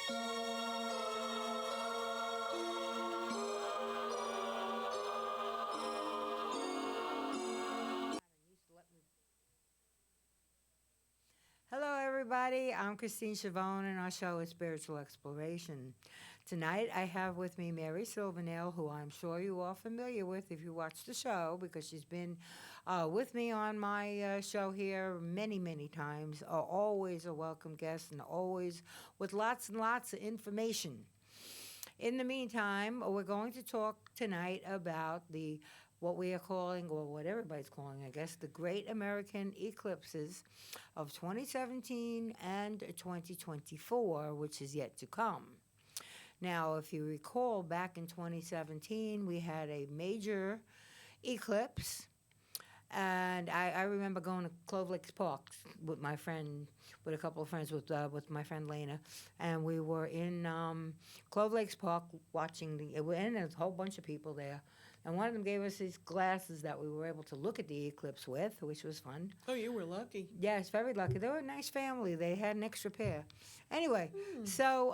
Hello, everybody. I'm Christine Schiavone, and our show is Spiritual Exploration. Tonight, I have with me Mary Silvernail, who I'm sure you are familiar with if you watch the show, because she's been with me on my show here many, many times. Always a welcome guest, and always with lots and lots of information. In the meantime, we're going to talk tonight about the what we are calling, or what everybody's calling, I guess, the Great American Eclipses of 2017 and 2024, which is yet to come. Now, if you recall, back in 2017, we had a major eclipse, and I remember going to Clove Lakes Park with my friend, with a couple of friends, with my friend Lena, and we were in Clove Lakes Park watching and there's a whole bunch of people there. And one of them gave us these glasses that we were able to look at the eclipse with, which was fun. Oh, you were lucky. Yes, very lucky. They were a nice family. They had an extra pair. Anyway, so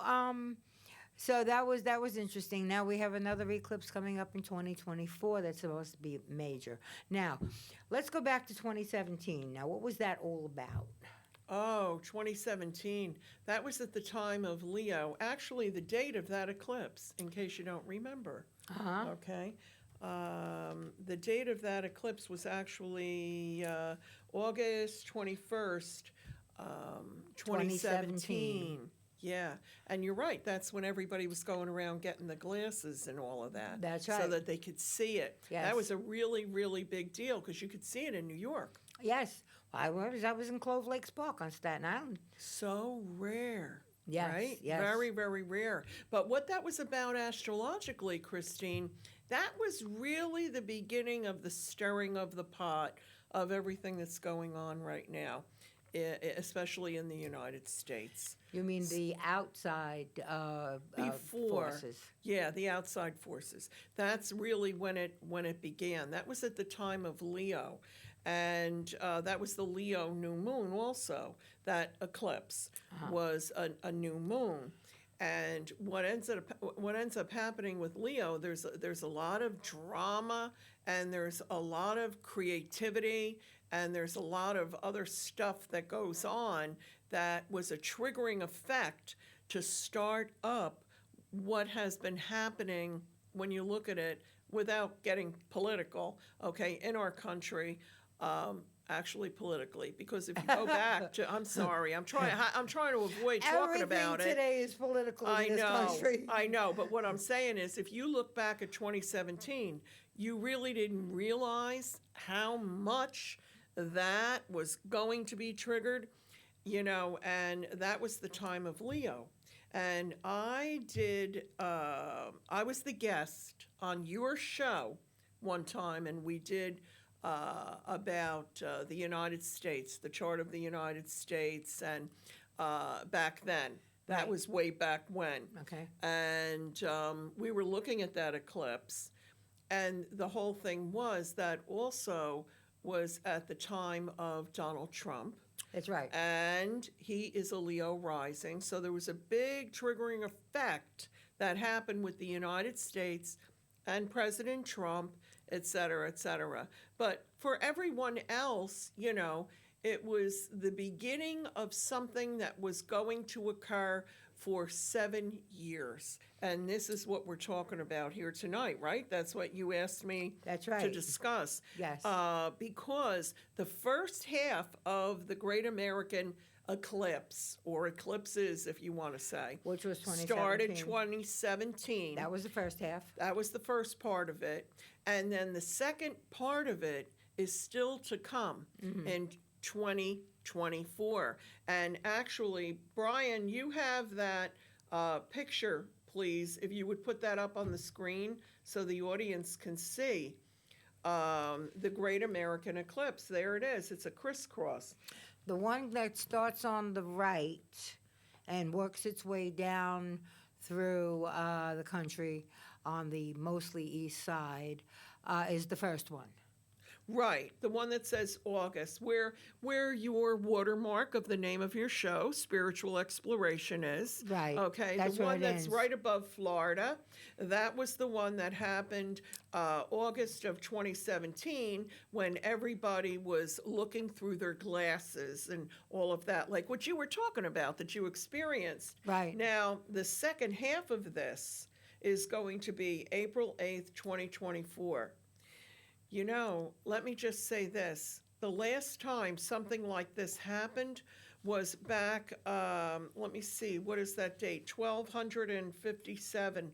that was interesting. Now we have another eclipse coming up in 2024 that's supposed to be major. Now, let's go back to 2017. Now, what was that all about? Oh, 2017. That was at the time of Leo. Actually, the date of that eclipse, in case you don't remember. Uh-huh. Okay. The date of that eclipse was actually August 21st, 2017. Yeah, and you're right. That's when everybody was going around getting the glasses and all of that. That's right. So that they could see it. Yes. That was a really, really big deal because you could see it in New York. Yes, I was in Clove Lakes Park on Staten Island. So rare. Yes, Right? yes. Very, very rare. But what that was about astrologically, Christine, that was really the beginning of the stirring of the pot of everything that's going on right now, especially in the United States. You mean the outside forces? Yeah, the outside forces. That's really when it began. That was at the time of Leo, and that was the Leo new moon. Also, that eclipse was a new moon. And what ends up happening with Leo, there's a lot of drama, and there's a lot of creativity, and there's a lot of other stuff that goes on that was a triggering effect to start up what has been happening when you look at it without getting political, okay, in our country. Actually, politically, because if you go back to, I'm sorry, I'm trying to avoid talking about it. Everything today is political in this country. I know, but what I'm saying is, if you look back at 2017, you really didn't realize how much that was going to be triggered, and that was the time of Leo. And I was the guest on your show one time, and we did about the United States, the chart of the United States, and back then. That Right. was way back when. Okay. And we were looking at that eclipse, and the whole thing was that also was at the time of Donald Trump. That's right. And he is a Leo rising, so there was a big triggering effect that happened with the United States and President Trump, et cetera, et cetera. But for everyone else, it was the beginning of something that was going to occur for 7 years. And this is what we're talking about here tonight, right? That's what you asked me That's right. to discuss. Yes. Because the first half of the Great American Eclipse, or eclipses if you want to say, Which was 2017. started 2017. That was the first half. That was the first part of it. And then the second part of it is still to come in 2024. And actually, Brian, you have that picture, please, if you would put that up on the screen so the audience can see the Great American Eclipse. There it is. It's a crisscross. The one that starts on the right and works its way down through the country on the mostly east side is the first one. Right, the one that says August, where your watermark of the name of your show, Spiritual Exploration, is. Right. Okay, That's the where one it that's ends. right above Florida, that was the one that happened August of 2017 when everybody was looking through their glasses and all of that, like what you were talking about that you experienced. Right. Now, the second half of this is going to be April 8th, 2024. You know, let me just say this. The last time something like this happened was back, let me see, what is that date? 1257,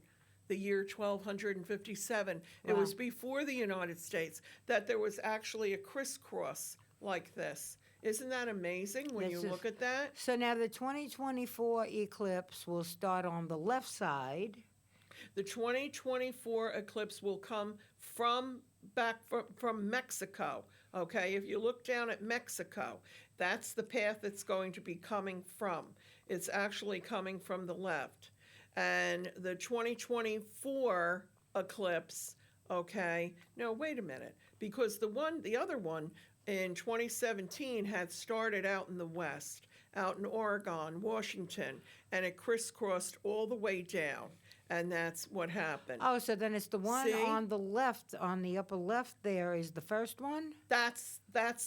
the year 1257. It was Wow. before the United States that there was actually a crisscross like this. Isn't that amazing when That's you just- look at that? So now the 2024 eclipse will start on the left side. The 2024 eclipse will come from Mexico. Okay, if you look down at Mexico, that's the path it's going to be coming from. It's actually coming from the left. And the 2024 eclipse, okay, no, wait a minute, because the other one in 2017 had started out in the west, out in Oregon, Washington, and it crisscrossed all the way down. And that's what happened. Oh, so then it's the one See? on the left, on the upper left there is the first one? That's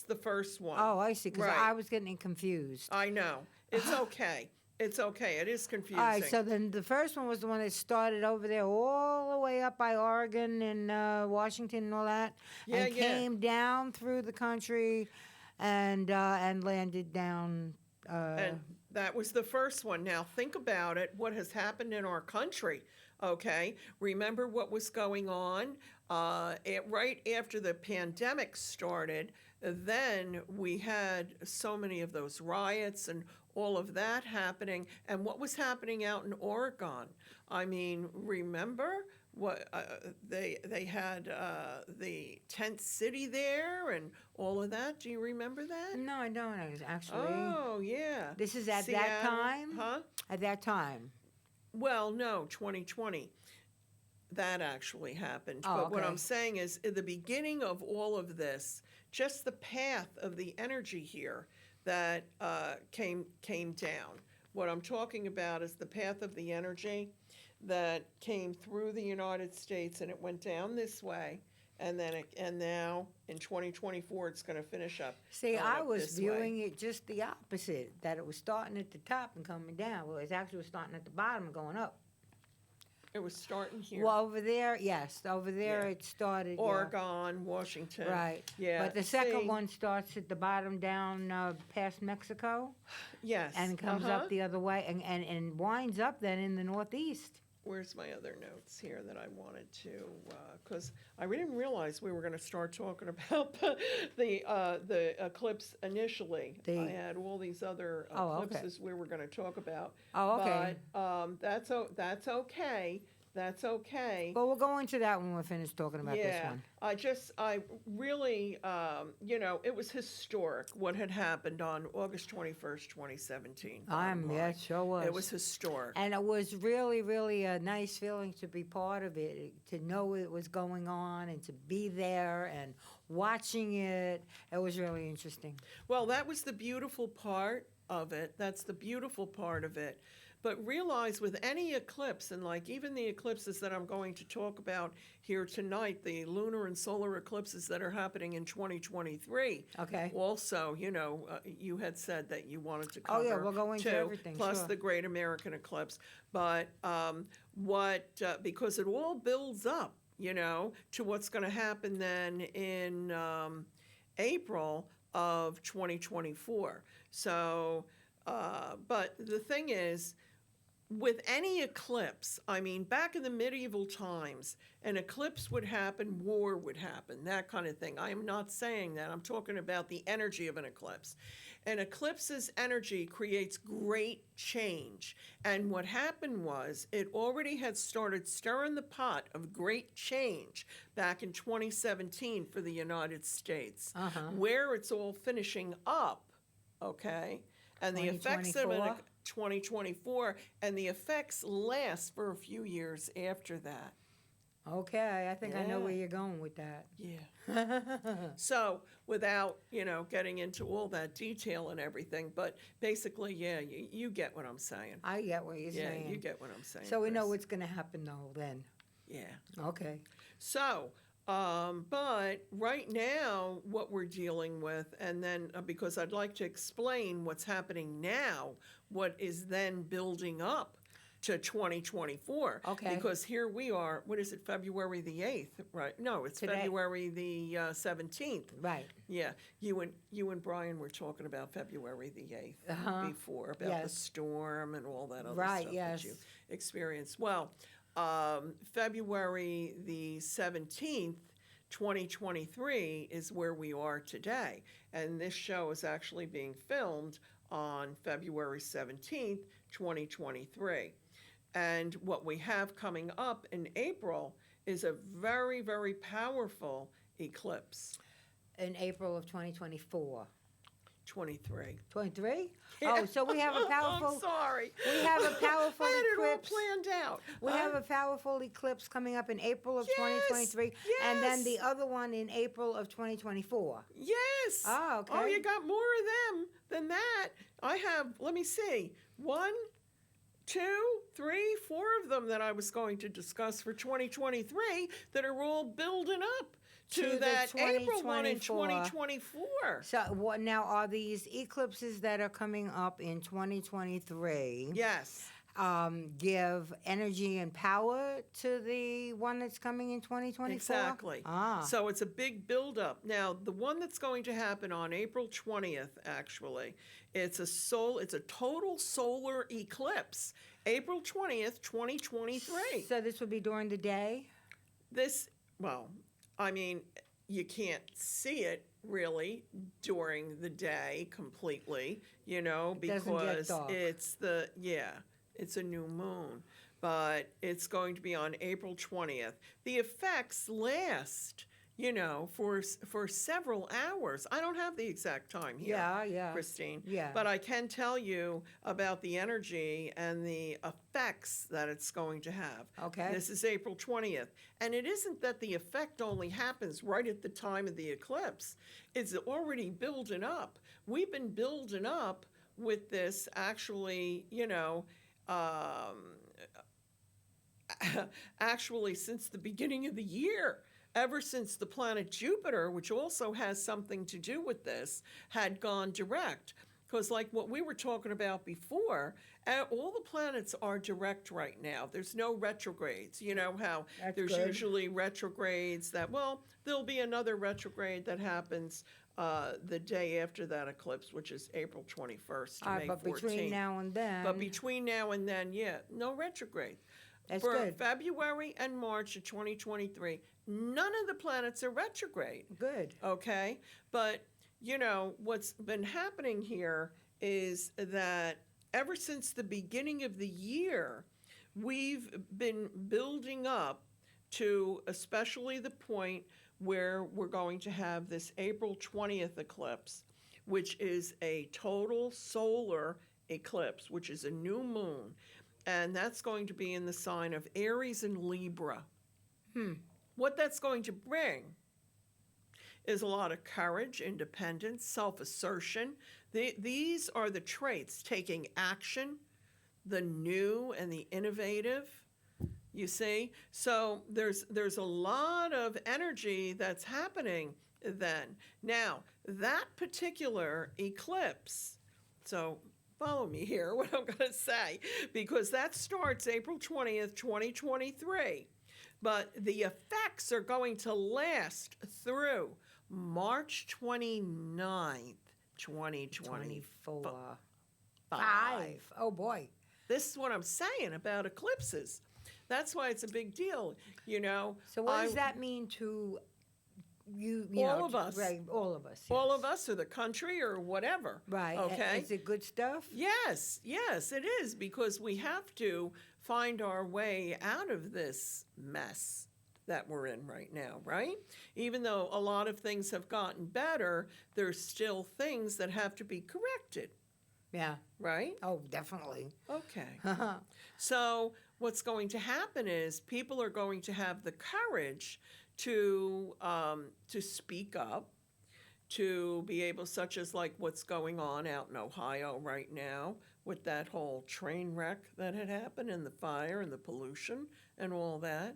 the first one. Oh, I see, because Right. I was getting confused. I know. It's okay. It's okay. It is confusing. All right, so then the first one was the one that started over there all the way up by Oregon and Washington and all that, Yeah, and yeah. came down through the country and landed down. And that was the first one. Now think about it, what has happened in our country, okay? Remember what was going on right after the pandemic started, then we had so many of those riots and all of that happening. And what was happening out in Oregon? I mean, remember what they had the tent city there and all of that? Do you remember that? No, I don't actually. Oh, yeah. This is at that Seattle, time? Huh? At that time. Well, no, 2020. That actually happened. Oh, But what okay. I'm saying is, in the beginning of all of this, just the path of the energy here that came down. What I'm talking about is the path of the energy that came through the United States and it went down this way. And then and now in 2024 it's going to finish up. See, going I up was this way. viewing it just the opposite, that it was starting at the top and coming down. Well, it actually was starting at the bottom and going up. It was starting here. Well, over there, yes, over there Yeah. it started. yeah. Oregon, Washington. Right. Yeah. But the second see? one starts at the bottom down past Mexico Yes. and comes up the other way and winds up then in the northeast. Where's my other notes here that I wanted to, because I didn't realize we were going to start talking about the eclipse initially. I had all these other Oh, okay. eclipses we were going to talk about. Oh, okay. But that's okay. That's okay. But we'll go into that when we're finished talking about this Yeah, one. I really, it was historic what had happened on August 21st, 2017. bottom Yeah, line. it sure was. It was historic. And it was really, really a nice feeling to be part of it, to know it was going on and to be there and watching it. It was really interesting. Well, that was the beautiful part of it. That's the beautiful part of it. But realize with any eclipse, and like even the eclipses that I'm going to talk about here tonight, the lunar and solar eclipses that are happening in 2023. Okay. Also, you had said that you wanted to Oh, cover yeah, we'll go into too, everything, plus sure. the Great American Eclipse. But because it all builds up, to what's going to happen then in April of 2024. So, but the thing is, with any eclipse, I mean, back in the medieval times, an eclipse would happen, war would happen, that kind of thing. I am not saying that. I'm talking about the energy of an eclipse. An eclipse's energy creates great change. And what happened was, it already had started stirring the pot of great change back in 2017 for the United States, where it's all finishing up, okay? And the effects of 2024, and the effects last for a few years after that. Okay, I think I know Yeah. where you're going with that. Yeah. So, without, getting into all that detail and everything, but basically, yeah, you get what I'm saying. I get what you're Yeah, saying. you get what I'm saying. So we know Chris. what's going to happen, though, then. Yeah. Okay. So, but right now, what we're dealing with, and then because I'd like to explain what's happening now, what is then building up to 2024. Okay. Because here we are, what is it, February the 8th, right? No, it's Today. February the 17th. Right. Yeah, you and Brian were talking about February the 8th before, about the Yes. storm and all that other Right, stuff yes. that you experienced. Well, February the 17th, 2023 is where we are today. And this show is actually being filmed on February 17th, 2023. And what we have coming up in April is a very, very powerful eclipse. In April of 2024. 23. 23? Oh, so we have a powerful. I'm sorry. We have a powerful I had it all eclipse. planned out. We have a powerful eclipse coming up in April of Yes, 2023, and then the yes. other one in April of 2024. Yes. Oh, okay. Oh, you got more of them than that. I have, let me see, 1, 2, 3, 4 of them that I was going to discuss for 2023 that are all building up to the that April one in 2024. 2024. So what now are these eclipses that are coming up in 2023? Yes. Give energy and power to the one that's coming in 2024? Exactly. So it's a big buildup. Now, the one that's going to happen on April 20th, actually, it's a total solar eclipse. April 20th, 2023. So this would be during the day? Well, I mean, you can't see it really during the day completely, Doesn't get because dark. it's a new moon, but it's going to be on April 20th. The effects last, for several hours. I don't have the exact time here, Yeah. Christine. Yeah. But I can tell you about the energy and the effects that it's going to have. Okay. This is April 20th. And it isn't that the effect only happens right at the time of the eclipse. It's already building up. We've been building up with this actually, actually since the beginning of the year. Ever since the planet Jupiter, which also has something to do with this, had gone direct. Because like what we were talking about before, all the planets are direct right now. There's no retrogrades. You know how That's there's good. usually retrogrades there'll be another retrograde that happens the day after that eclipse, which is April 21st to All May right, but 14th. between now and then. But between now and then, no retrograde. That's For good. February and March of 2023, none of the planets are retrograde. Good. Okay? But, what's been happening here is that ever since the beginning of the year, we've been building up to especially the point where we're going to have this April 20th eclipse, which is a total solar eclipse, which is a new moon. And that's going to be in the sign of Aries and Libra. What that's going to bring is a lot of courage, independence, self-assertion. These are the traits: taking action, the new and the innovative. You see? So there's a lot of energy that's happening then. Now, that particular eclipse, so follow me here, what I'm going to say, because that starts April 20th, 2023. But the effects are going to last through March 29th, 2024. 5. Oh, boy. This is what I'm saying about eclipses. That's why it's a big deal, So what does that mean to you All know, of us. Right, all of us. all yes. of us or the country or whatever. Right. Okay. Is it good stuff? Yes, it is, because we have to find our way out of this mess that we're in right now, right? Even though a lot of things have gotten better, there's still things that have to be corrected, Yeah. right? Oh, definitely. Okay. So what's going to happen is people are going to have the courage to speak up, to be able, such as like what's going on out in Ohio right now with that whole train wreck that had happened and the fire and the pollution and all that.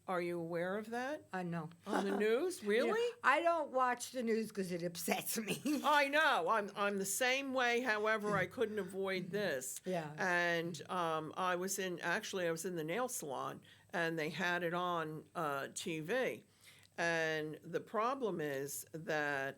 Are you aware of that No. on the news? Really? Yeah, I don't watch the news because it upsets me. I know. I'm the same way. However, I couldn't avoid this. Yeah. And I was in the nail salon, and they had it on TV. And the problem is that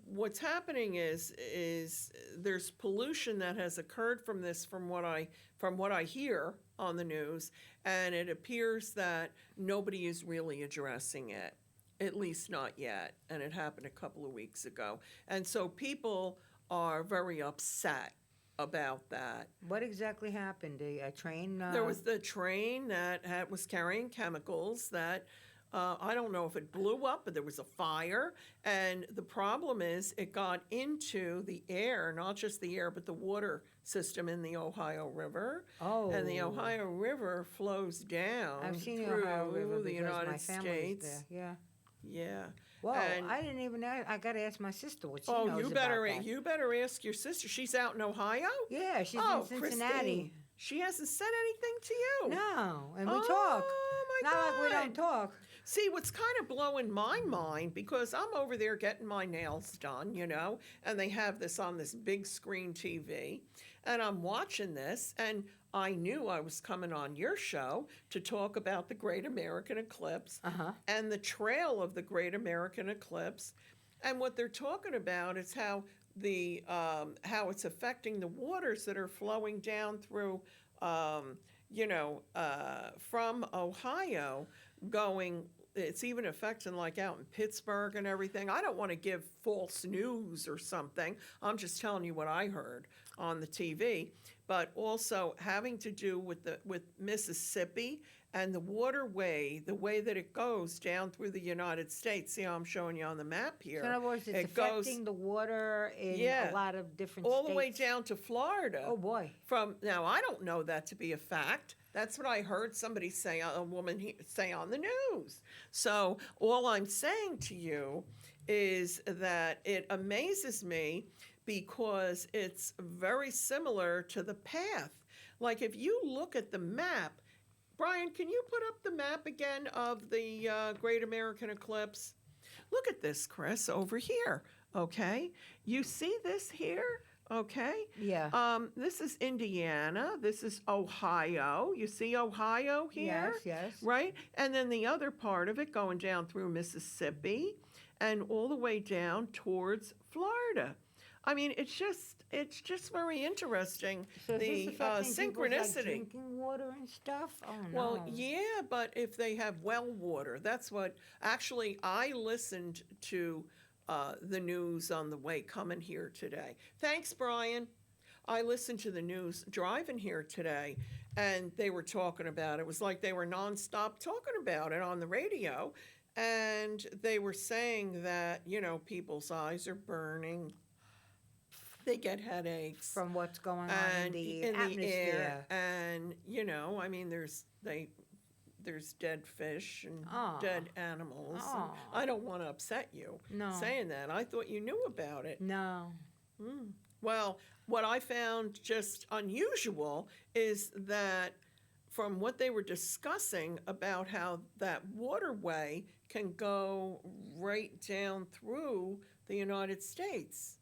what's happening is there's pollution that has occurred from this, from what I hear on the news, and it appears that nobody is really addressing it, at least not yet. And it happened a couple of weeks ago, and so people are very upset about that. What exactly happened? A train? There was the train that was carrying chemicals that I don't know if it blew up, but there was a fire. And the problem is it got into the air, not just the air, but the water system in the Ohio River. Oh. And the Ohio River flows down I've seen the through Ohio River the because United my family States. is there. Yeah. Yeah. Well, And- I didn't even know. I got to ask my sister what she Oh, knows you better about that. you better ask your sister. She's out in Ohio? Yeah, she's Oh, in Cincinnati. Christine. She hasn't said anything to you. No, and we Oh, talk. my Not like we God. don't talk. See, what's kind of blowing my mind, because I'm over there getting my nails done, and they have this on this big screen TV, and I'm watching this, and I knew I was coming on your show to talk about the Great American Eclipse and the trail of the Great American Eclipse. And what they're talking about is how how it's affecting the waters that are flowing down through, from Ohio, going. It's even affecting like out in Pittsburgh and everything. I don't want to give false news or something. I'm just telling you what I heard on the TV. But also having to do with Mississippi and the waterway, the way that it goes down through the United States. See how I'm showing you on the map here? So in other words, it's It goes affecting the water in Yeah. a lot of different all states. the way down to Florida. Oh, boy. Now, I don't know that to be a fact. That's what I heard somebody say, a woman say on the news. So all I'm saying to you is that it amazes me because it's very similar to the path. Like if you look at the map, Brian, can you put up the map again of the Great American Eclipse? Look at this, Chris, over here, okay? You see this here? Okay. Yeah. This is Indiana. This is Ohio. You see Ohio here? Yes. Right? And then the other part of it going down through Mississippi and all the way down towards Florida. I mean, it's just very interesting. So is the this affecting people's, like, synchronicity. drinking water and stuff? Oh, no. Well, yeah, but if they have well water, that's what. Actually, I listened to the news on the way coming here today. Thanks, Brian. I listened to the news driving here today, and they were talking about it. It was like they were nonstop talking about it on the radio, and they were saying that people's eyes are burning. They get headaches From what's going on and in the atmosphere. air, and I mean, there's dead fish and Aw. dead animals. And Aw. I don't want to upset you No. saying that. I thought you knew about it. No. Well, what I found just unusual is that from what they were discussing about how that waterway can go right down through the United States.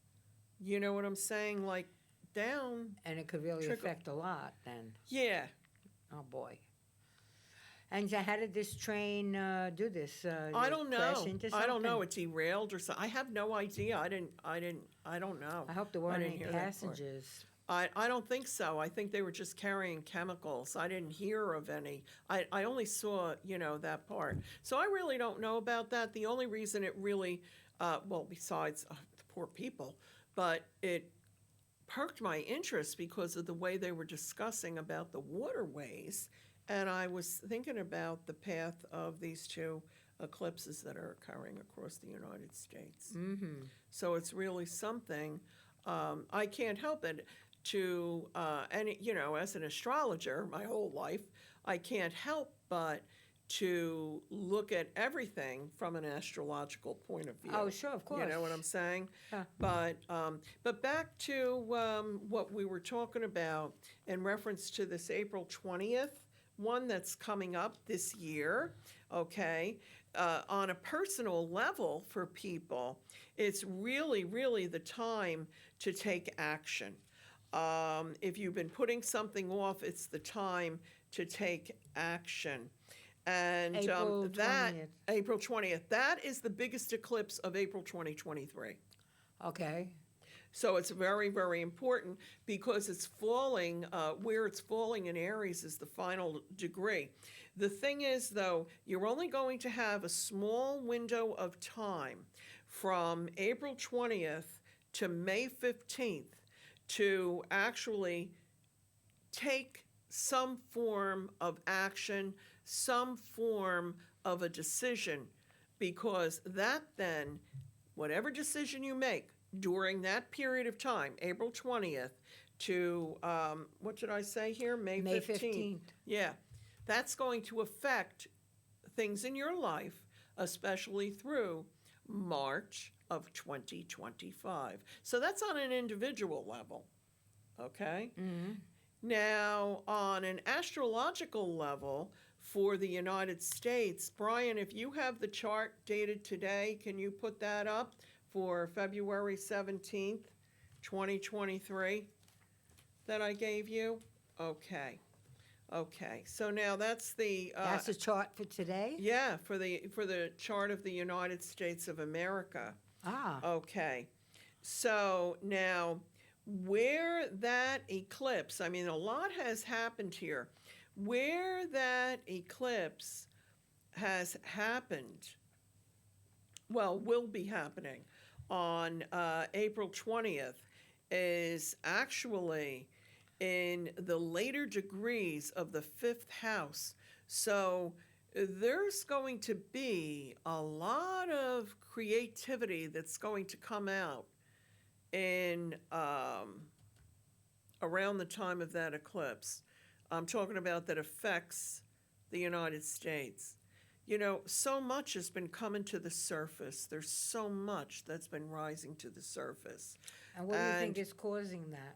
You know what I'm saying? Like down. And it could really Trickle. affect a lot then. Yeah. Oh, boy. And so how did this train do this? I Did it don't know. crash into I don't know. something? It derailed or something. I have no idea. I don't know. I hope there I weren't didn't any hear that part. passengers. I don't think so. I think they were just carrying chemicals. I didn't hear of any. I only saw, that part. So I really don't know about that. The only reason it really, besides the poor people, but it perked my interest because of the way they were discussing about the waterways. And I was thinking about the path of these two eclipses that are occurring across the United States. Mm-hmm. So it's really something. I can't help it. to, as an astrologer my whole life, I can't help but to look at everything from an astrological point of view. Oh, sure, of course. You know what I'm saying? Yeah. But back to what we were talking about in reference to this April 20th one that's coming up this year, okay? On a personal level for people, it's really, really the time to take action. If you've been putting something off, it's the time to take action. And April that 20th. April 20th, that is the biggest eclipse of April 2023. Okay. So it's very, very important because it's falling, where it's falling in Aries is the final degree. The thing is, though, you're only going to have a small window of time from April 20th to May 15th to actually take some form of action, some form of a decision, because that then, whatever decision you make during that period of time, April 20th to, what did I say here? May 15th. Yeah, that's going to affect things in your life, especially through March of 2025. So that's on an individual level, okay? Mm-hmm. Now, on an astrological level for the United States, Brian, if you have the chart dated today, can you put that up for February 17th, 2023 that I gave you? Okay. Okay. So now that's the That's the chart for today? yeah, for the chart of the United States of America. Ah. Okay. So now where that eclipse, I mean, a lot has happened here. Where that eclipse has happened, well, will be happening on April 20th, is actually in the later degrees of the fifth house. So there's going to be a lot of creativity that's going to come out in around the time of that eclipse. I'm talking about that affects the United States. You know, so much has been coming to the surface. There's so much that's been rising to the surface. And what do you think is causing that?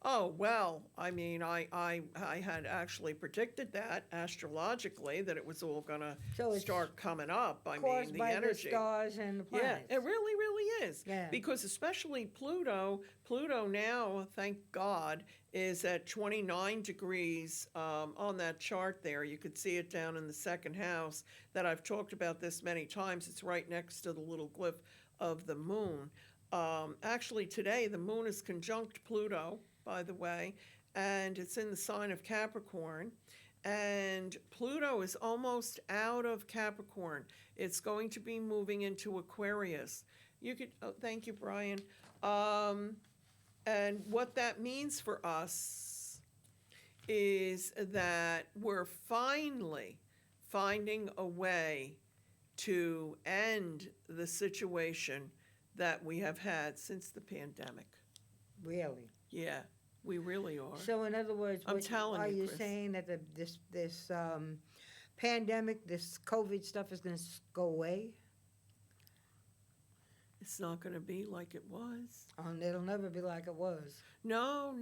Oh, well, I mean, I had actually predicted that astrologically, that it was all going So to it's start coming up. I mean, Caused the by the energy. stars and the planets. Yeah, it really, really is. Yeah. Because especially Pluto now, thank God, is at 29 degrees on that chart there. You could see it down in the second house that I've talked about this many times. It's right next to the little glyph of the moon. Actually, today, the moon is conjunct Pluto, by the way, and it's in the sign of Capricorn. And Pluto is almost out of Capricorn. It's going to be moving into Aquarius. You could, oh, thank you, Brian. And what that means for us is that we're finally finding a way to end the situation that we have had since the pandemic. Really? Yeah, we really are. So in other words, I'm telling are you, you Chris. saying that this pandemic, this COVID stuff is going to go away? It's not going to be like it was. It'll never be like it was. No.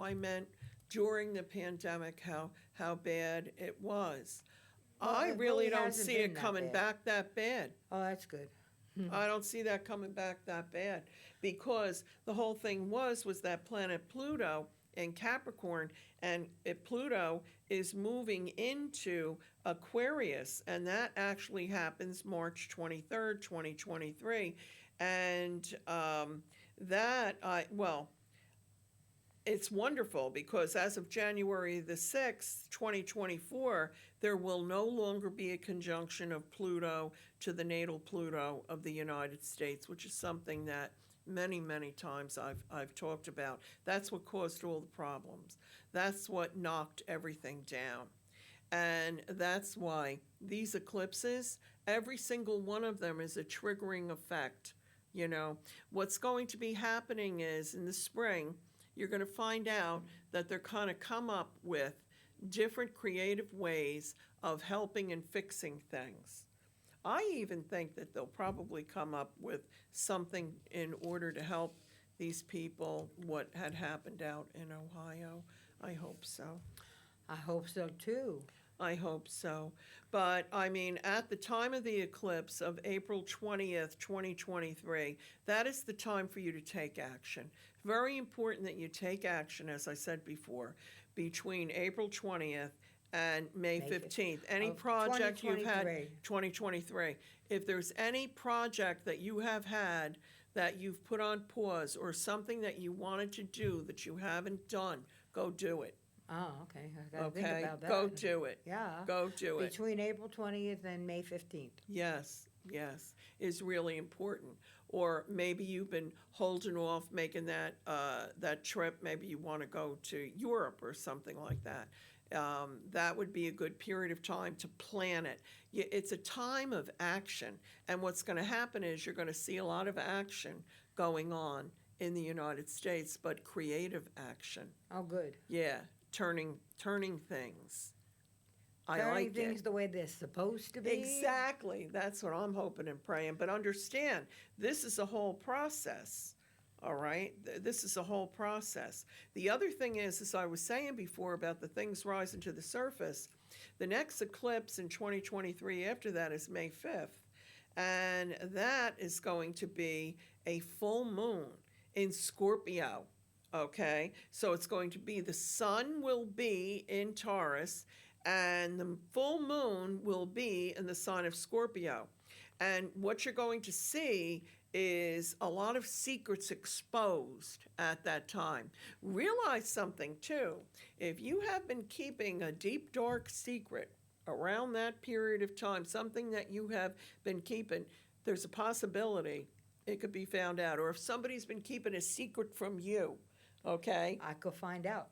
I meant during the pandemic, how bad it was. Well, I it really really don't hasn't see been it that coming bad. back that bad. Oh, that's good. I don't see that coming back that bad because the whole thing was that planet Pluto in Capricorn, and Pluto is moving into Aquarius, and that actually happens March 23rd, 2023. And it's wonderful because as of January the 6th, 2024, there will no longer be a conjunction of Pluto to the natal Pluto of the United States, which is something that many, many times I've talked about. That's what caused all the problems. That's what knocked everything down. And that's why these eclipses, every single one of them is a triggering effect. You know, what's going to be happening is in the spring, you're going to find out that they're kind of come up with different creative ways of helping and fixing things. I even think that they'll probably come up with something in order to help these people, what had happened out in Ohio. I hope so. I hope so too. I hope so. But I mean, at the time of the eclipse of April 20th, 2023, that is the time for you to take action. Very important that you take action, as I said before, between April 20th and May 15th. Any of project you've had, 2023. 2023. If there's any project that you have had that you've put on pause or something that you wanted to do that you haven't done, go do it. Oh, okay. I gotta Okay? think about that. Go do it. Yeah. Go do it. Between April 20th and May 15th. Yes, yes, is really important. Or maybe you've been holding off making that trip. Maybe you want to go to Europe or something like that. That would be a good period of time to plan it. It's a time of action, and what's going to happen is you're going to see a lot of action going on in the United States, but creative action. Oh, good. Yeah, turning things. I Turning like things it. the way they're supposed to be. Exactly. That's what I'm hoping and praying. But understand, this is a whole process. All right? This is a whole process. The other thing is, as I was saying before about the things rising to the surface, the next eclipse in 2023 after that is May 5th. And that is going to be a full moon in Scorpio. Okay? So it's going to be, the sun will be in Taurus, and the full moon will be in the sign of Scorpio. And what you're going to see is a lot of secrets exposed at that time. Realize something too. If you have been keeping a deep, dark secret around that period of time, something that you have been keeping, there's a possibility it could be found out. Or if somebody's been keeping a secret from you, okay? I could find out.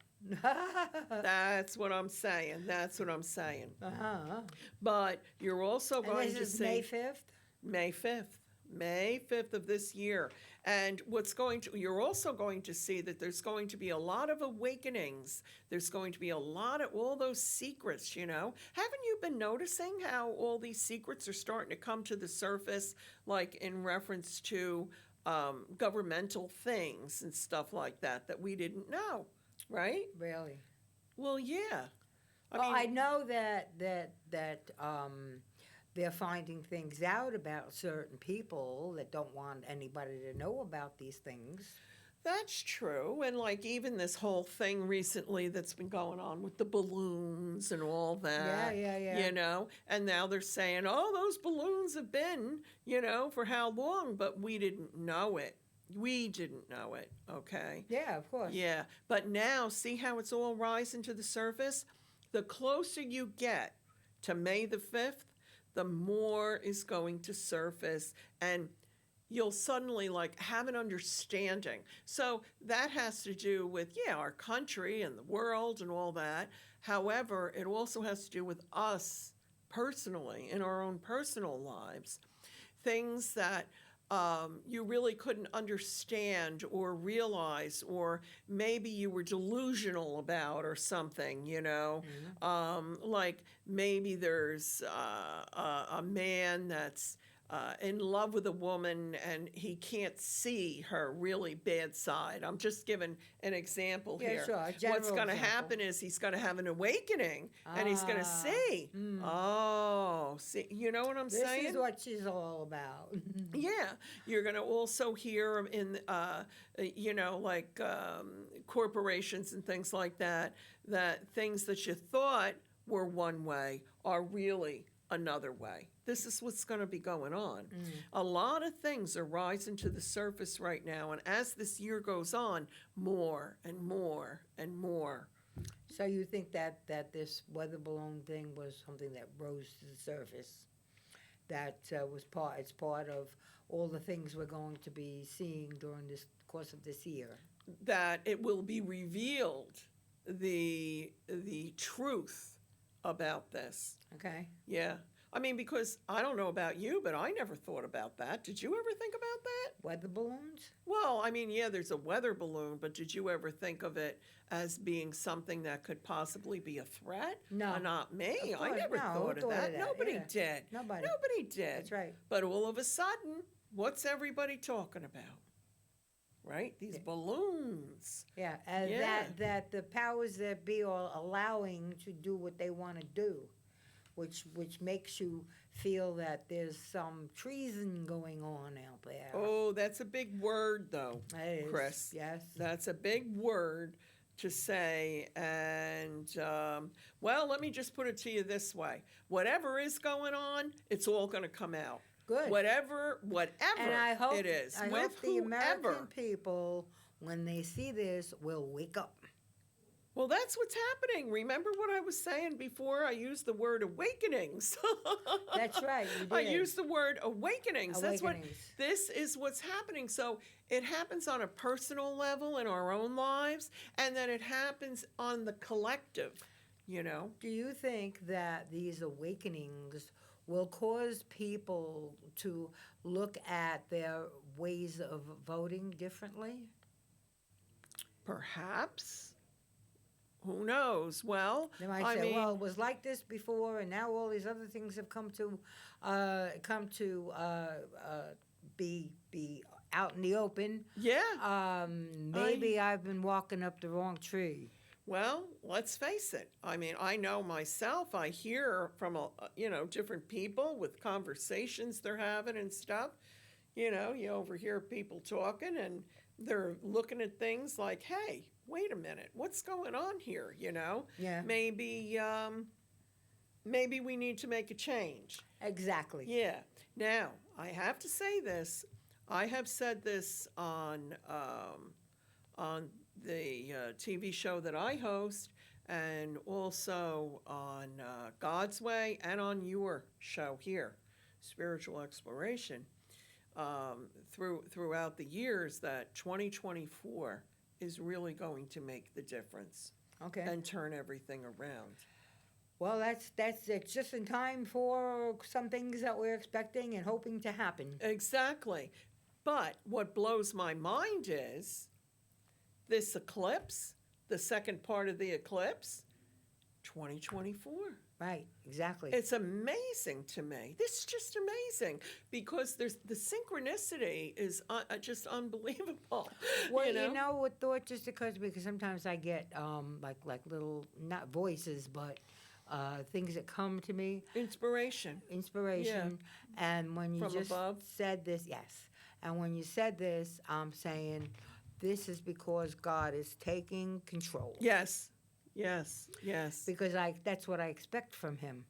That's what I'm saying. That's what I'm saying. Uh-huh. But you're also And going this to is see May 5th? May 5th. May 5th of this year. And you're also going to see that there's going to be a lot of awakenings. There's going to be a lot of all those secrets, you know. Haven't you been noticing how all these secrets are starting to come to the surface, like in reference to governmental things and stuff like that we didn't know, right? Really? Well, yeah. I know that they're finding things out about certain people that don't want anybody to know about these things. That's true. And like even this whole thing recently that's been going on with the balloons and all that. Yeah. You know, and now they're saying, oh, those balloons have been, you know, for how long? But we didn't know it. We didn't know it, okay? Yeah, of course. Yeah. But now, see how it's all rising to the surface? The closer you get to May the 5th, the more is going to surface, and you'll suddenly like have an understanding. So that has to do with, our country and the world and all that. However, it also has to do with us personally in our own personal lives. Things that you really couldn't understand or realize, or maybe you were delusional about or something, you know. Like maybe there's a man that's in love with a woman and he can't see her really bad side. I'm just giving an example here. Sure, a general What's going to example. happen is he's going to have an awakening and he's going to see. Oh, see, you know what I'm saying? This is what she's all about. Yeah, you're going to also hear in, like corporations and things like that, that things that you thought were one way are really another way. This is what's going to be going on. A lot of things are rising to the surface right now, and as this year goes on, more and more and more. So you think that this weather balloon thing was something that rose to the surface? That it's part of all the things we're going to be seeing during this course of this year? That it will be revealed the truth about this. Okay. Yeah. I mean, because I don't know about you, but I never thought about that. Did you ever think about that? Weather balloons? Well, I mean, yeah, there's a weather balloon, but did you ever think of it as being something that could possibly be a threat? No. Not me. Of I course, never no, who thought of thought that. of that? Nobody Yeah. did. Nobody. Nobody did. That's right. But all of a sudden, what's everybody talking about? Right? These balloons. Yeah, and Yeah. that the powers that be are allowing to do what they want to do, which makes you feel that there's some treason going on out there. Oh, that's a big word, though, It is, Chris. yes. That's a big word to say. And, well, let me just put it to you this way. Whatever is going on, it's all going to come out. Good. Whatever And I hope it is. I with hope the American whoever. people, when they see this, will wake up. Well, that's what's happening. Remember what I was saying before? I used the word awakenings. That's right. You I did. used the word awakenings. That's what Awakenings. this is what's happening. So it happens on a personal level in our own lives, and then it happens on the collective, you know? Do you think that these awakenings will cause people to look at their ways of voting differently? Perhaps. Who knows? Well, They might I say, mean, "Well, it was like this before, and now all these other things have come to be out in the open. yeah. Maybe I've been walking up the wrong tree." Well, let's face it. I mean, I know myself. I hear from different people with conversations they're having and stuff. You know, you overhear people talking, and they're looking at things like, "Hey, wait a minute, what's going on here?" You know, Yeah, maybe we need to make a change. exactly. Yeah. Now, I have to say this. I have said this on the TV show that I host, and also on God's Way, and on your show here, Spiritual Exploration, throughout the years, that 2024 is really going to make the difference Okay. and turn everything around. Well, it's just in time for some things that we're expecting and hoping to happen. Exactly. But what blows my mind is this eclipse, the second part of the eclipse, 2024. Right. Exactly. It's amazing to me. This is just amazing because there's the synchronicity is just unbelievable. Well, you know what thought just occurred to me, because sometimes I get like little, not voices, but things that come to me, Inspiration. inspiration. And when you From just above? said this, yes. And when you said this, I'm saying this is because God is taking control. Yes. Yes. Yes. Because that's what I expect from him.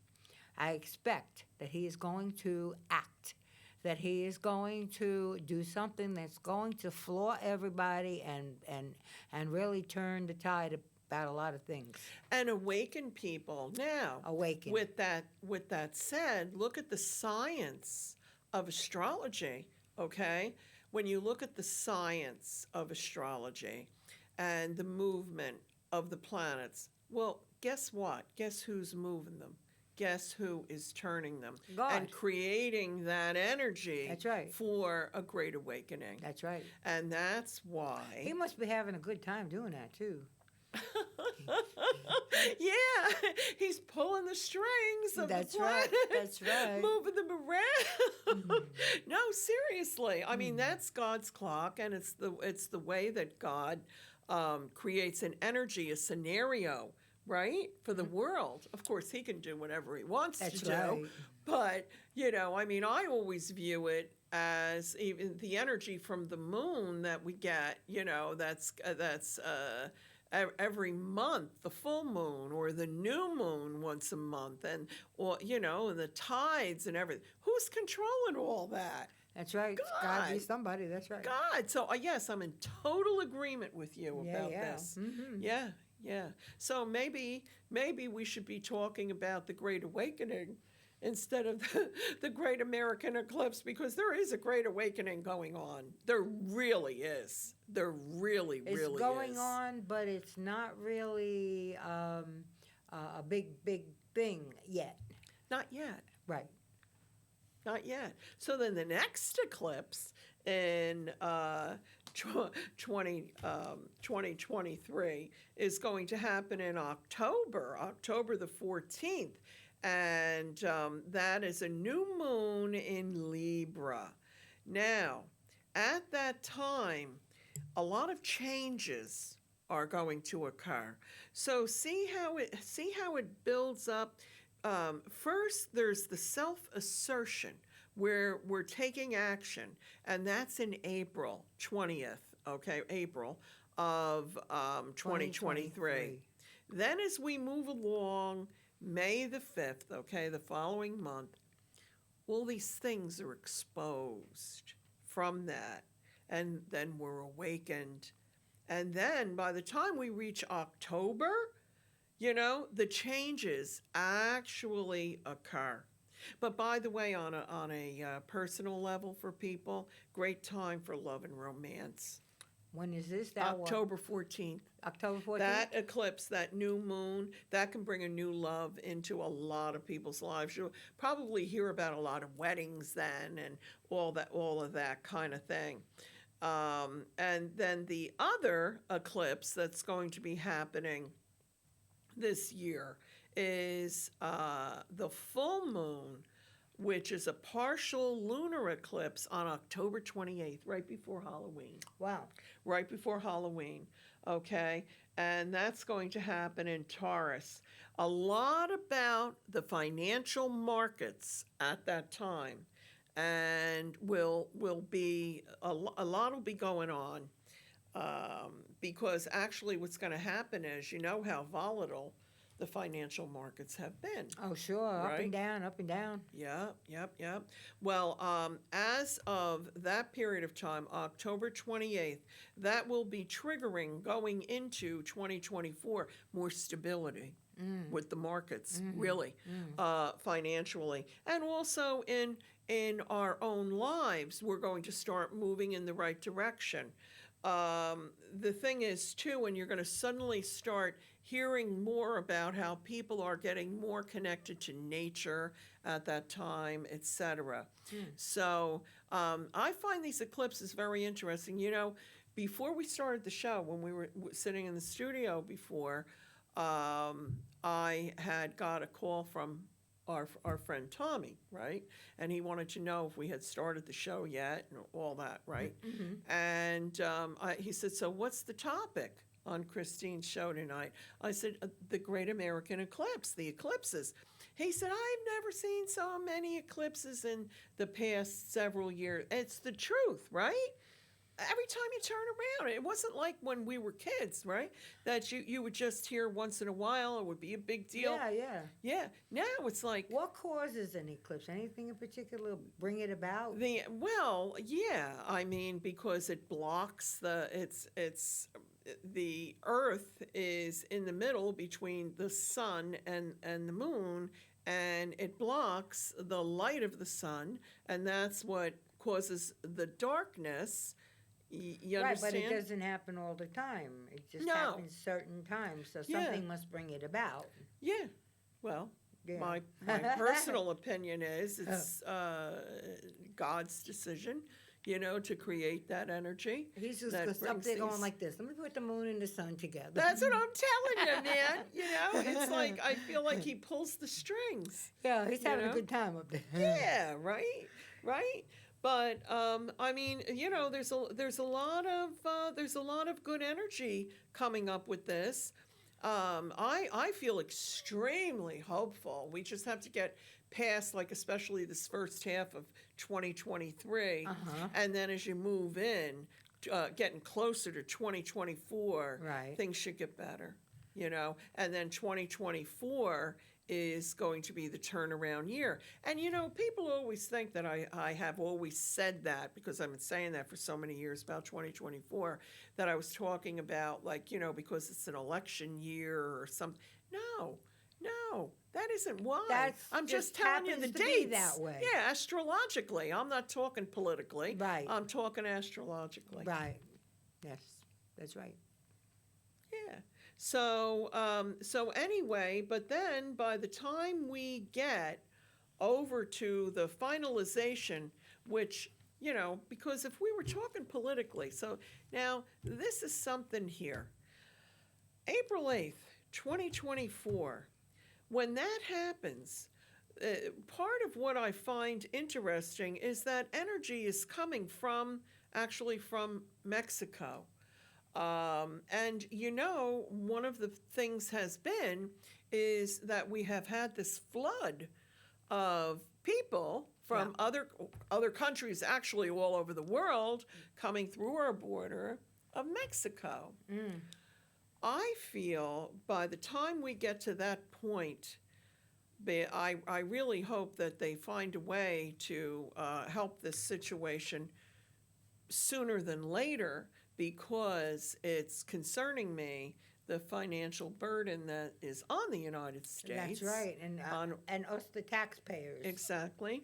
I expect that he is going to act, that he is going to do something that's going to floor everybody and really turn the tide about a lot of things. And awaken people. Now, Awaken. With that said, look at the science of astrology, okay? When you look at the science of astrology and the movement of the planets, well, guess what? Guess who's moving them? Guess who is turning them? God. And creating that energy. That's right. For a great awakening. That's right. And that's why. He must be having a good time doing that, too. Yeah, he's pulling the strings of That's the right. planets, That's right. moving them around. No, seriously. I mean, that's God's clock, and it's the way that God creates an energy, a scenario, right, for the world. Of course, he can do whatever he wants That's to right. do, but I mean, I always view it as even the energy from the moon that we get. That's every month, the full moon or the new moon once a month, and the tides and everything. Who's controlling all that? That's right. It's got to be somebody. That's right. God. So yes, I'm in total agreement with you Yeah, about yeah. this. Mhm. Yeah, yeah. So maybe we should be talking about the Great Awakening instead of the Great American Eclipse, because there is a Great Awakening going on. There really is. There really is. It's going on, but it's not really a big thing yet. Not yet. Right. Not yet. So then the next eclipse in 2023 is going to happen in October the 14th. And that is a new moon in Libra. Now, at that time, a lot of changes are going to occur. So see how it builds up. First, there's the self-assertion where we're taking action, and that's in April 20th, okay, April of 2023. Then as we move along, May the 5th, okay, the following month, all these things are exposed from that, and then we're awakened. And then by the time we reach October, the changes actually occur. But by the way, on a personal level for people, great time for love and romance. When is this? October 14th. October 14th? That eclipse, that new moon, that can bring a new love into a lot of people's lives. You'll probably hear about a lot of weddings then and all of that kind of thing. And then the other eclipse that's going to be happening this year is the full moon, which is a partial lunar eclipse on October 28th, right before Halloween. Wow. Right before Halloween, okay? And that's going to happen in Taurus. A lot about the financial markets at that time, and will be a lot will be going on, because actually what's going to happen is, how volatile the financial markets have been. Oh, sure. Right? Up and down, up and down. Yep. Well, as of that period of time, October 28th, that will be triggering going into 2024 more stability with the markets, really, financially. And also in our own lives, we're going to start moving in the right direction. The thing is, too, when you're going to suddenly start hearing more about how people are getting more connected to nature at that time, etc. So I find these eclipses very interesting. Before we started the show, when we were sitting in the studio before, I had got a call from our friend Tommy, right? And he wanted to know if we had started the show yet and all that, right? And he said, so what's the topic on Christine's show tonight? I said, the Great American Eclipse, the eclipses. He said, I've never seen so many eclipses in the past several years. It's the truth, right? Every time you turn around, it wasn't like when we were kids, right? That you would just hear once in a while. It would be a big deal. Yeah. Now it's like, what causes an eclipse? Anything in particular bring it about? I mean, because it blocks the Earth is in the middle between the sun and the moon, and it blocks the light of the sun, and that's what causes the darkness. You understand? Right, but it doesn't happen all the time. It just happens certain times, so something must bring it about. Yeah. Well, my personal opinion is it's God's decision, to create that energy. He's just something going like this. Let me put the moon and the sun together. That's what I'm telling you, man. It's like I feel like he pulls the strings. Yeah, he's having a good time up there. Yeah, right. But I mean, there's a lot of good energy coming up with this. I feel extremely hopeful. We just have to get past, especially this first half of 2023, and then as you move in, getting closer to 2024, things should get better. And then 2024 is going to be the turnaround year. And, people always think that I have always said that, because I've been saying that for so many years about 2024, that I was talking about, because it's an election year or something. No, that isn't why. I'm just telling you the dates. That way. Yeah, astrologically. I'm not talking politically. Right. I'm talking astrologically. Right. Yes, that's right. Yeah. So anyway, but then by the time we get over to the finalization, which, because if we were talking politically, so now this is something here. April 8th, 2024, when that happens, part of what I find interesting is that energy is coming actually from Mexico. And one of the things has been is that we have had this flood of people from other countries, actually all over the world, coming through our border of Mexico. I feel by the time we get to that point, I really hope that they find a way to help this situation sooner than later, because it's concerning me, the financial burden that is on the United States. That's right, and us, the taxpayers. Exactly.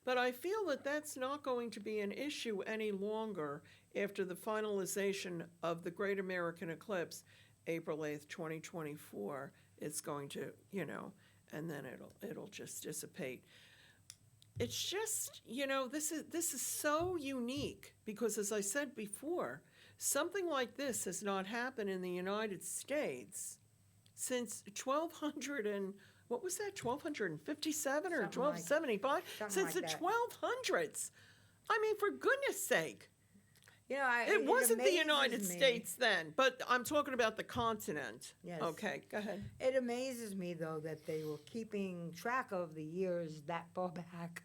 But I feel that that's not going to be an issue any longer after the finalization of the Great American Eclipse, April 8th, 2024. It's going to, and then it'll just dissipate. It's just, this is so unique because, as I said before, something like this has not happened in the United States since 1257 or 1275? Since the 1200s. I mean, for goodness sake. It wasn't the United States then, but I'm talking about the continent. Yes. Okay, go ahead. It amazes me, though, that they were keeping track of the years that far back.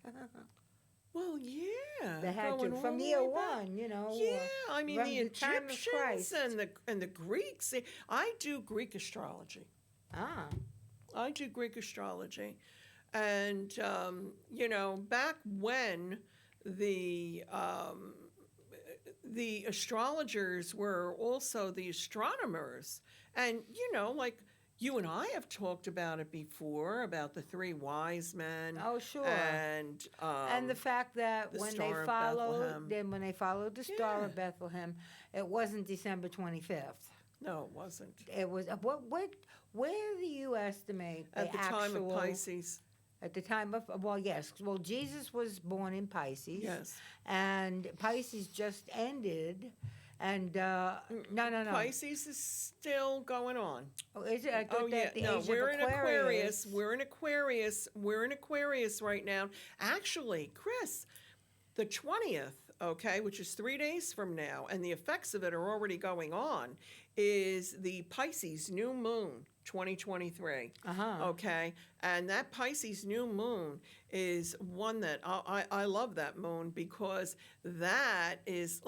Well, yeah. They had to, from year one, Yeah, I mean, the Egyptians and the Greeks. I do Greek astrology. I do Greek astrology. And, back when the astrologers were also the astronomers. And, like you and I have talked about it before, about the three wise men. Oh, sure. And the fact that the when they Star of followed, Bethlehem. the Star of Bethlehem, it wasn't December 25th. No, it wasn't. It was where do you estimate At the time of Pisces. At the time of, yes. Well, Jesus was born in Pisces. Yes. And Pisces just ended. And, no. Pisces is still going on. Oh, is it? I thought that the no, age we're of in Aquarius. We're in Aquarius. We're in Aquarius right now. Actually, Chris, the 20th, which is 3 days from now, and the effects of it are already going on, is the Pisces new moon. 2023. Okay, and that Pisces new moon is one that I love that moon, because that is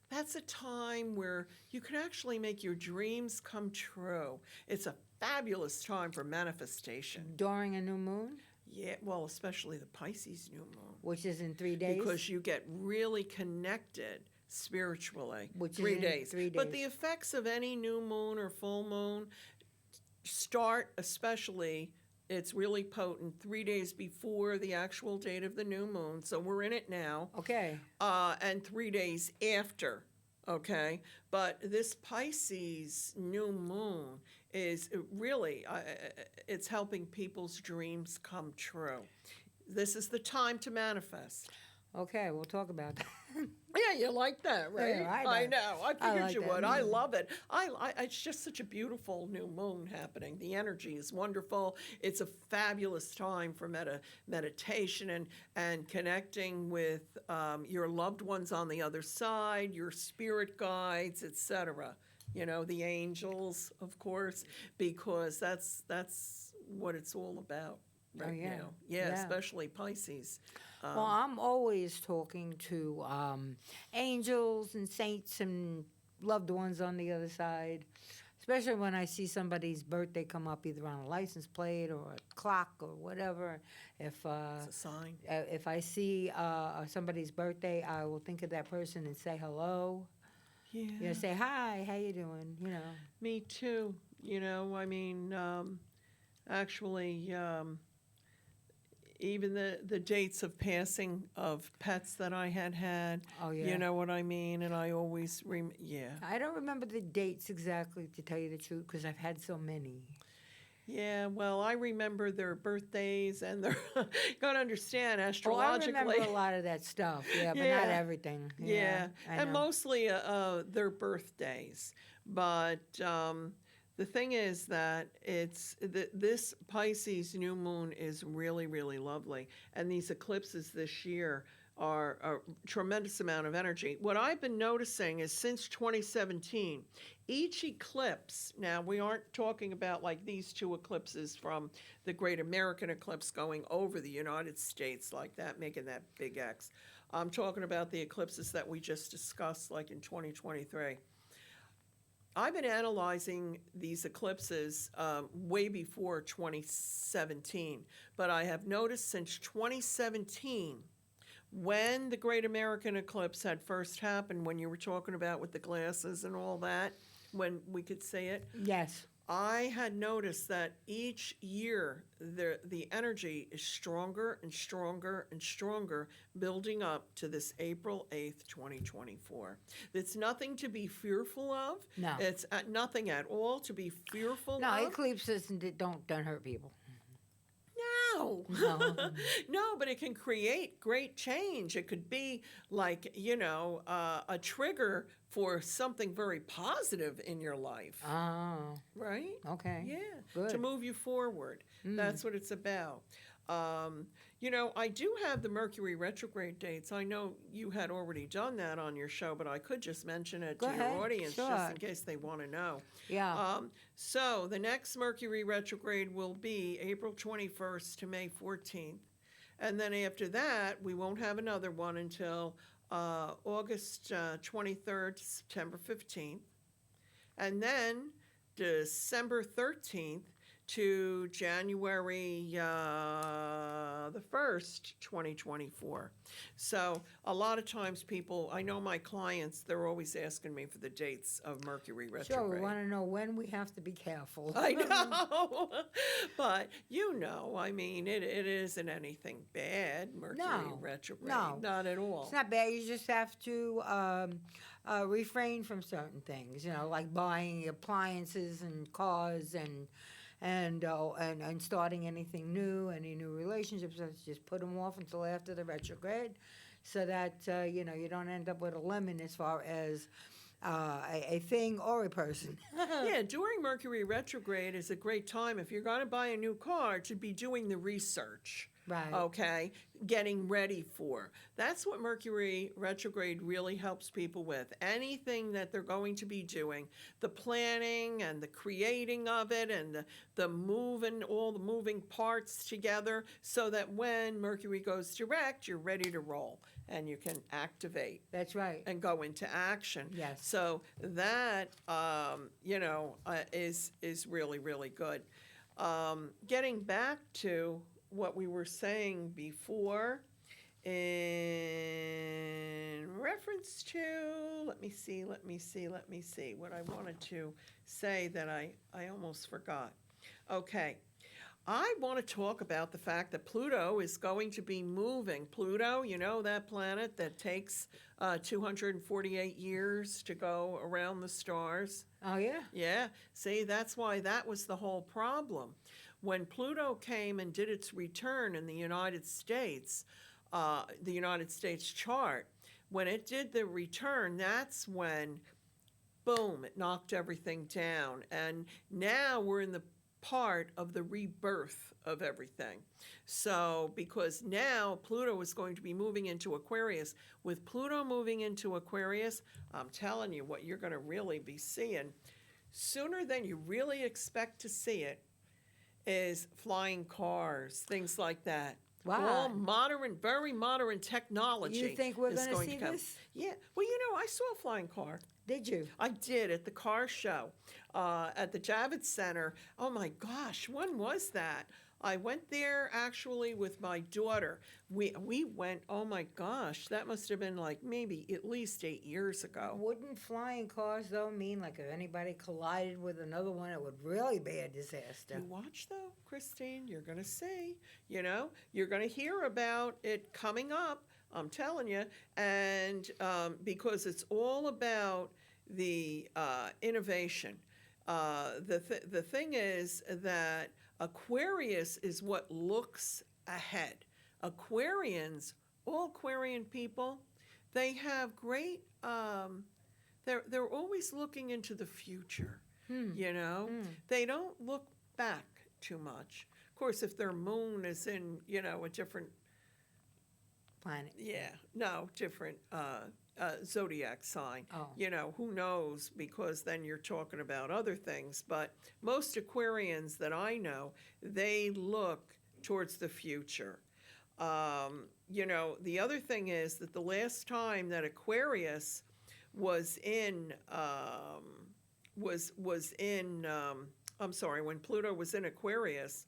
that's a time where you can actually make your dreams come true. It's a fabulous time for manifestation. During a new moon? Yeah, well, especially the Pisces new moon. Which is in 3 days? Because you get really connected spiritually. Which 3 is days. In 3 days. But the effects of any new moon or full moon start, especially, it's really potent 3 days before the actual date of the new moon. So we're in it now. Okay. And 3 days after. Okay. But this Pisces new moon is really, it's helping people's dreams come true. This is the time to manifest. Okay, we'll talk about that. Yeah, you like that, right? Yeah, I know. I figured like you that. would. I love it. It's just such a beautiful new moon happening. The energy is wonderful. It's a fabulous time for meditation and connecting with your loved ones on the other side, your spirit guides, etc. The angels, of course, because that's what it's all about right now. Yeah, especially Pisces. Well, I'm always talking to angels and saints and loved ones on the other side, especially when I see somebody's birthday come up either on a license plate or a clock or whatever. It's a sign. If I see somebody's birthday, I will think of that person and say hello. Yeah. Say, hi, how you doing? Me too. Actually, even the dates of passing of pets that I had. Oh, yeah. You know what I mean? And I always, I don't remember the dates exactly, to tell you the truth, because I've had so many. Yeah, well, I remember their birthdays and their, you got to understand, Oh, I astrologically. remember a lot of that stuff. Yeah, but not Yeah. everything. Yeah, I and know. mostly their birthdays. But the thing is that this Pisces new moon is really, really lovely. And these eclipses this year are a tremendous amount of energy. What I've been noticing is since 2017, each eclipse, now we aren't talking about like these two eclipses from the Great American Eclipse going over the United States like that, making that big X. I'm talking about the eclipses that we just discussed, like in 2023. I've been analyzing these eclipses way before 2017, but I have noticed since 2017, when the Great American Eclipse had first happened, when you were talking about with the glasses and all that, when we could see it, Yes. I had noticed that each year the energy is stronger and stronger and stronger, building up to this April 8th, 2024. It's nothing to be fearful of. No. It's nothing at all to be fearful No, of. eclipses don't hurt people. No. No. No, but it can create great change. It could be like, a trigger for something very positive in your life, Oh, right? okay. Yeah, Good. to move you forward. That's what it's about. I do have the Mercury retrograde dates. I know you had already done that on your show, but I could just mention it Go to ahead, your audience just sure. in case they want to know. Yeah. So the next Mercury retrograde will be April 21st to May 14th. And then after that, we won't have another one until August 23rd to September 15th. And then December 13th to January the 1st, 2024. So a lot of times people, I know my clients, they're always asking me for the dates of Mercury Sure, retrograde. we want to know when we have to be careful. I know, but I mean, it isn't anything bad, Mercury No, retrograde, no. not at all. It's not bad. You just have to refrain from certain things, like buying appliances and cars and starting anything new, any new relationships. Let's just put them off until after the retrograde, so that you don't end up with a lemon as far as a thing or a person. Yeah, during Mercury retrograde is a great time if you're going to buy a new car to be doing the research. Right. Okay, getting ready for. That's what Mercury retrograde really helps people with. Anything that they're going to be doing, the planning and the creating of it and the moving, all the moving parts together so that when Mercury goes direct, you're ready to roll and you can activate That's right. and go into action. Yes. So that, is really, really good. Getting back to what we were saying before in reference to, let me see what I wanted to say that I almost forgot. Okay. I want to talk about the fact that Pluto is going to be moving. Pluto, that planet that takes 248 years to go around the stars. Oh, yeah? Yeah, see, that's why that was the whole problem. When Pluto came and did its return in the United States chart, when it did the return, that's when, boom, it knocked everything down. And now we're in the part of the rebirth of everything. So, because now Pluto is going to be moving into Aquarius. With Pluto moving into Aquarius, I'm telling you what you're going to really be seeing sooner than you really expect to see it is flying cars, things like that. Wow. All modern, very modern technology. You think we're is going to see come. this? Yeah. Well, I saw a flying car. Did you? I did at the car show at the Javits Center. Oh my gosh, when was that? I went there actually with my daughter. We went, oh my gosh, that must have been like maybe at least 8 years ago. Wouldn't flying cars, though, mean like if anybody collided with another one, it would really be a disaster? You watch though, Christine, you're going to see, you're going to hear about it coming up, I'm telling you. And because it's all about the innovation. the thing is that Aquarius is what looks ahead. Aquarians, all Aquarian people, they have great. They're always looking into the future. You know, they don't look back too much. Of course, if their moon is in, a different Planet. different zodiac sign. Oh. Who knows? Because then you're talking about other things. But most Aquarians that I know, they look towards the future. The other thing is that the last time that Aquarius was in when Pluto was in Aquarius,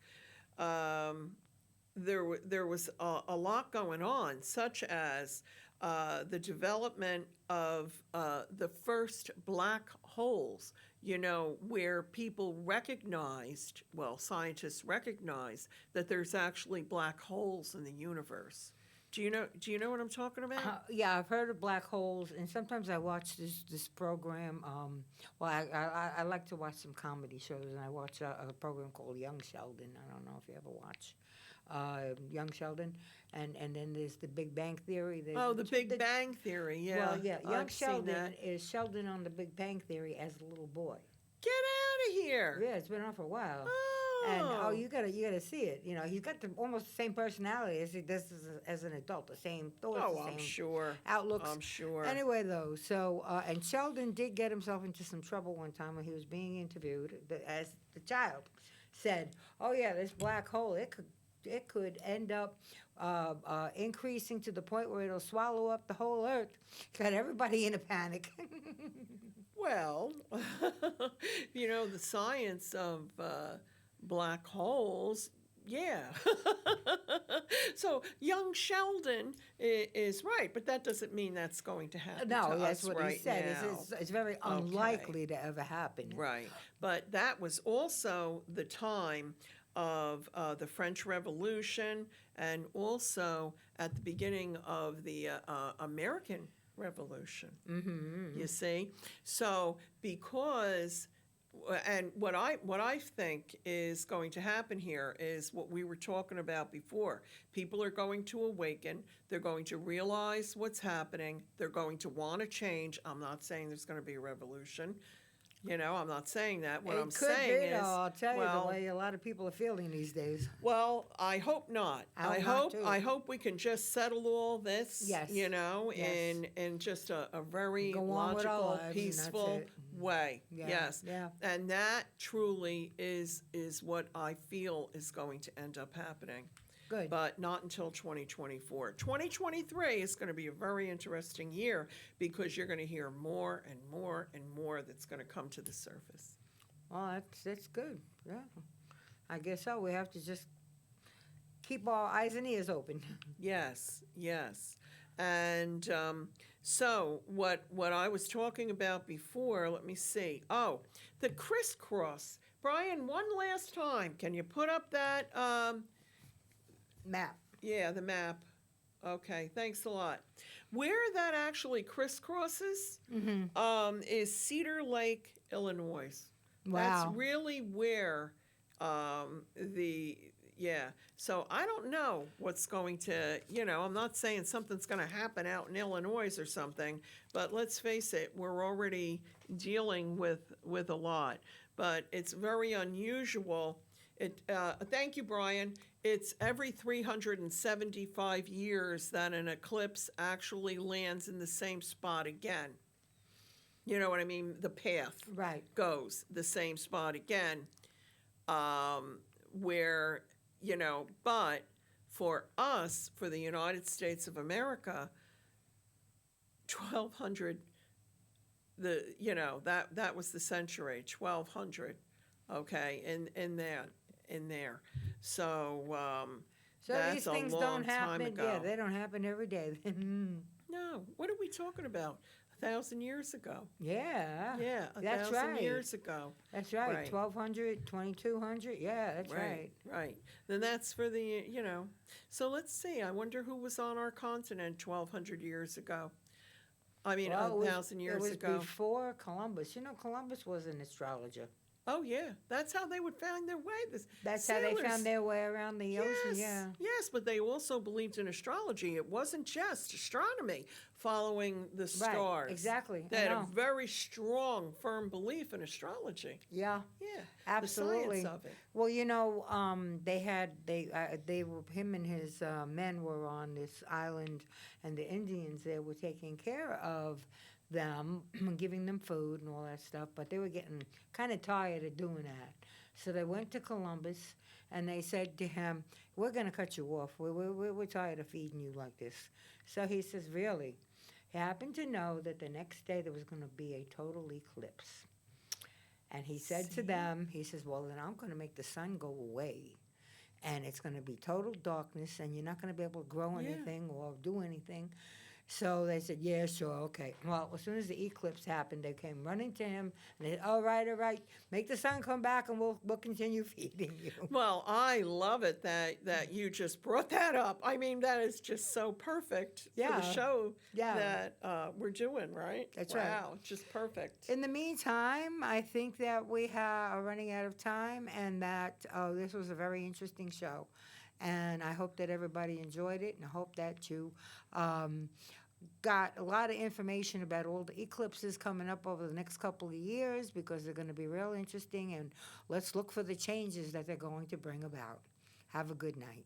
there was a lot going on, such as the development of the first black holes, where people recognized, scientists recognized that there's actually black holes in the universe. Do you know what I'm talking about? Yeah, I've heard of black holes, and sometimes I watch this program. I like to watch some comedy shows, and I watch a program called Young Sheldon. I don't know if you ever watch Young Sheldon, and then there's the Big Bang Theory. The Big Bang Theory, yeah. Well, yeah, Young I've seen Sheldon that. is Sheldon on the Big Bang Theory as a little boy. Get out of here! Yeah, it's been on for a while. Oh. And you gotta see it. He's got almost the same personality as he does as an adult. The same thoughts, the I'm same sure. outlooks. I'm sure. Anyway, though, and Sheldon did get himself into some trouble one time when he was being interviewed. As the child said, "Oh yeah, this black hole, it could end up increasing to the point where it'll swallow up the whole Earth." Got everybody in a panic. Well, the science of black holes, yeah. So young Sheldon is right, but that doesn't mean that's going to happen No, to that's us what right he said. now. It's very unlikely to ever happen. Right. But that was also the time of the French Revolution, and also at the beginning of the American Revolution. Mm-hmm. You see? So what I think is going to happen here is what we were talking about before. People are going to awaken. They're going to realize what's happening. They're going to want to change. I'm not saying there's going to be a revolution. I'm not saying that. What I'm saying is, I'll tell you the way a lot of people are feeling these days. well, I hope not. I hope not, too. I hope we can just settle all this. Yes. In just a very Go on with our logical, lives, and that's peaceful it. way. Yeah, Yes. yeah. And that truly is what I feel is going to end up happening. Good. But not until 2024. 2023 is going to be a very interesting year because you're going to hear more and more and more that's going to come to the surface. Well, that's good. Yeah. I guess so. We have to just keep our eyes and ears open. Yes. And so what I was talking about before, let me see. Oh, the crisscross. Brian, one last time, can you put up that Map. Yeah, the map. Okay, thanks a lot. Where that actually crisscrosses is Cedar Lake, Illinois. Wow. That's really where So I don't know what's going to, I'm not saying something's going to happen out in Illinois or something, but let's face it, we're already dealing with a lot. But it's very unusual. Thank you, Brian. It's every 375 years that an eclipse actually lands in the same spot again. You know what I mean? The path goes the same spot again. Where, but for us, for the United States of America, 1200, that was the century, 1200, okay, in there. So that's these things a long don't time happen. ago. Yeah, they don't happen every day. No, what are we talking about? 1,000 years ago. Yeah. Yeah, That's 1,000 right. years ago. That's right. Right. 1,200, 2,200. Yeah, that's right. Right. Then that's for the, So let's see. I wonder who was on our continent 1,200 years ago. I mean, Well, 1,000 years it was ago. before Columbus. Columbus was an astrologer. Oh yeah, that's how they would find their way. The That's how they sailors. found their way around the ocean. Yeah. Yes, but they also believed in astrology. It wasn't just astronomy, following the Right. stars. Exactly. They I had a know. very strong, firm belief in astrology. Yeah. Yeah, Absolutely. the science of it. Well, they were him and his men were on this island, and the Indians there were taking care of them, giving them food and all that stuff. But they were getting kind of tired of doing that, so they went to Columbus and they said to him, "We're going to cut you off. We're tired of feeding you like this." So he says, "Really?" He happened to know that the next day there was going to be a total eclipse. And he said to See? them, he says, "Well, then I'm going to make the sun go away. And it's going to be total darkness, and you're not going to be able to grow Yeah. anything or do anything." So they said, "Yeah, sure, okay." Well, as soon as the eclipse happened, they came running to him, and they said, all right, make the sun come back, and we'll continue feeding you." Well, I love it that you just brought that up. I mean, that is just so perfect for Yeah. the show Yeah. that we're doing, right? That's right. Wow, just perfect. In the meantime, I think that we are running out of time, and that this was a very interesting show. And I hope that everybody enjoyed it, and I hope that you got a lot of information about all the eclipses coming up over the next couple of years, because they're going to be real interesting. And let's look for the changes that they're going to bring about. Have a good night.